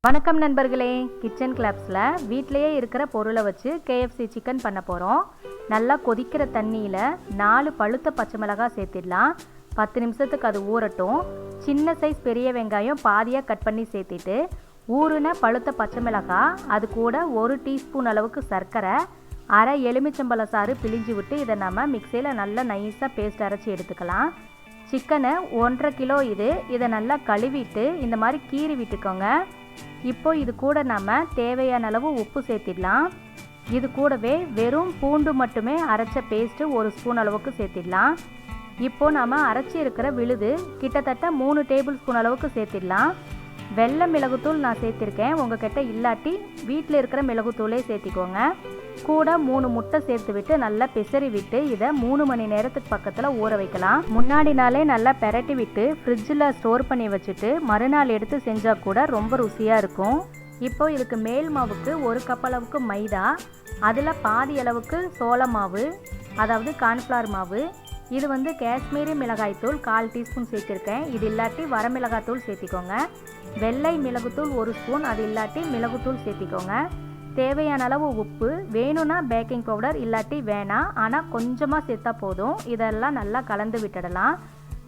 வணக்கம் நண்பர்களே, கிச்சன் கிளப்ஸில் வீட்டிலையே இருக்கிற பொருளை வச்சு கேஎஃப்சி சிக்கன் பண்ண போகிறோம். நல்லா கொதிக்கிற தண்ணியில் 4 பழுத்த பச்சை மிளகாய் சேர்த்திடலாம். 10 நிமிஷத்துக்கு அது ஊறட்டும். சின்ன சைஸ் பெரிய வெங்காயம் பாதியாக கட் பண்ணி சேர்த்திட்டு ஊறின பழுத்த பச்சை மிளகாய், அது கூட 1 டீஸ்பூன் அளவுக்கு சர்க்கரை, அரை எலுமிச்சம்பழ சாறு பிழிஞ்சு விட்டு இதை நம்ம மிக்சியில் நல்லா நைஸாக பேஸ்ட் அரைச்சி எடுத்துக்கலாம். சிக்கனை 1.5 கிலோ இதை நல்லா கழுவிட்டு இந்த மாதிரி கீறி விட்டுக்கோங்க. இப்போ இது கூட நம்ம தேவையான அளவு உப்பு சேர்த்திடலாம். இது கூடவே வெறும் பூண்டு மட்டுமே அரைச்ச பேஸ்ட்டு 1 ஸ்பூன் அளவுக்கு சேர்த்திடலாம். இப்போ நம்ம அரைச்சி இருக்கிற விழுது கிட்டத்தட்ட 3 டேபிள் ஸ்பூன் அளவுக்கு சேர்த்திடலாம். வெள்ளை மிளகுத்தூள் நான் சேர்த்திருக்கேன். உங்ககிட்ட இல்லாட்டி வீட்டில் இருக்கிற மிளகுத்தூளே சேர்த்திக்கோங்க. கூட 3 முட்டை சேர்த்து விட்டு நல்லா பிசறி விட்டு இதை 3 மணி நேரத்துக்கு பக்கத்தில் ஊற வைக்கலாம். முன்னாடி நாளே நல்லா பெரட்டி விட்டு ஃப்ரிட்ஜில் ஸ்டோர் பண்ணி வச்சுட்டு மறுநாள் எடுத்து செஞ்சால் கூட ரொம்ப ருசியாக இருக்கும். இப்போ இதுக்கு மேல் மாவுக்கு 1 கப் அளவுக்கு மைதா, அதில் பாதி அளவுக்கு சோள மாவு, அதாவது கார்ன்ஃப்ளவர் மாவு, இது காஷ்மீரி மிளகாய்த்தூள் 1/4 டீஸ்பூன் சேர்த்திருக்கேன். இது இல்லாட்டி வரமிளகாய்த்தூள் சேர்த்திக்கோங்க. வெள்ளை மிளகுத்தூள் 1 ஸ்பூன், அது இல்லாட்டி மிளகுத்தூள் சேர்த்திக்கோங்க. தேவையான அளவு உப்பு, வேணும்னா பேக்கிங் பவுடர் இல்லாட்டி வேணாம், ஆனால் கொஞ்சமாக சேர்த்தா போதும். இதெல்லாம் நல்லா கலந்து விட்டுடலாம்.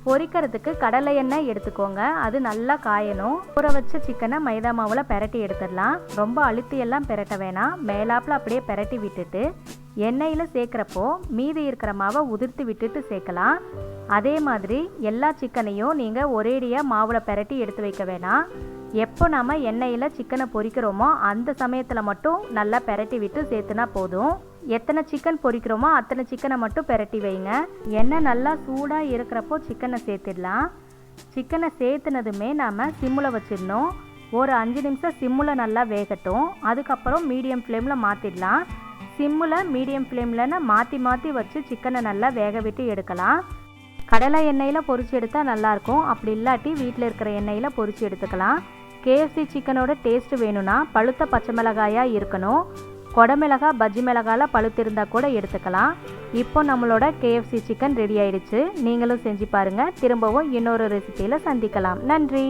பொரிக்கிறதுக்கு கடலை எண்ணெய் எடுத்துக்கோங்க, அது நல்லா காயணும். ஊற வச்ச சிக்கனை மைதா மாவில் பெரட்டி எடுத்துடலாம். ரொம்ப அழுத்தியெல்லாம் பெரட்ட வேணாம், மேலாப்பில் அப்படியே பெரட்டி விட்டுட்டு எண்ணெயில் சேர்க்குறப்போ மீதி இருக்கிற மாவை உதிர்த்து விட்டுட்டு சேர்க்கலாம். அதே மாதிரி எல்லா சிக்கனையும் நீங்கள் ஒரேடியாக மாவில் பெரட்டி எடுத்து வைக்க வேணாம். எப்போ நாம் எண்ணெயில் சிக்கனை பொரிக்கிறோமோ அந்த சமயத்தில் மட்டும் நல்லா பெரட்டி விட்டு சேர்த்துனா போதும். எத்தனை சிக்கன் பொரிக்கிறோமோ அத்தனை சிக்கனை மட்டும் பெரட்டி வைங்க. எண்ணெய் நல்லா சூடாக இருக்கிறப்போ சிக்கனை சேர்த்துடலாம். சிக்கனை சேர்த்துனதுமே நாம் சிம்மில் வச்சிடணும். ஒரு 5 நிமிஷம் சிம்மில் நல்லா வேகட்டும். அதுக்கப்புறம் மீடியம் ஃப்ளேமில் மாற்றிடலாம். சிம்மில் மீடியம் ஃப்ளேமில்னு மாற்றி மாற்றி வச்சு சிக்கனை நல்லா வேக விட்டு எடுக்கலாம். கடலை எண்ணெயில் பொரிச்சு எடுத்தால் நல்லாயிருக்கும். அப்படி இல்லாட்டி வீட்டில் இருக்கிற எண்ணெயில் பொரிச்சு எடுத்துக்கலாம். கேஎஃப்சி சிக்கனோட டேஸ்ட்டு வேணும்னா பழுத்த பச்சை மிளகாயாக இருக்கணும். கொடமிளகாய் பஜ்ஜி மிளகாயில் பழுத்து இருந்தால் கூட எடுத்துக்கலாம். இப்போ நம்மளோட கேஎஃப்சி சிக்கன் ரெடி ஆயிடுச்சு. நீங்களும் செஞ்சு பாருங்கள். திரும்பவும் இன்னொரு ரெசிபியில் சந்திக்கலாம். நன்றி.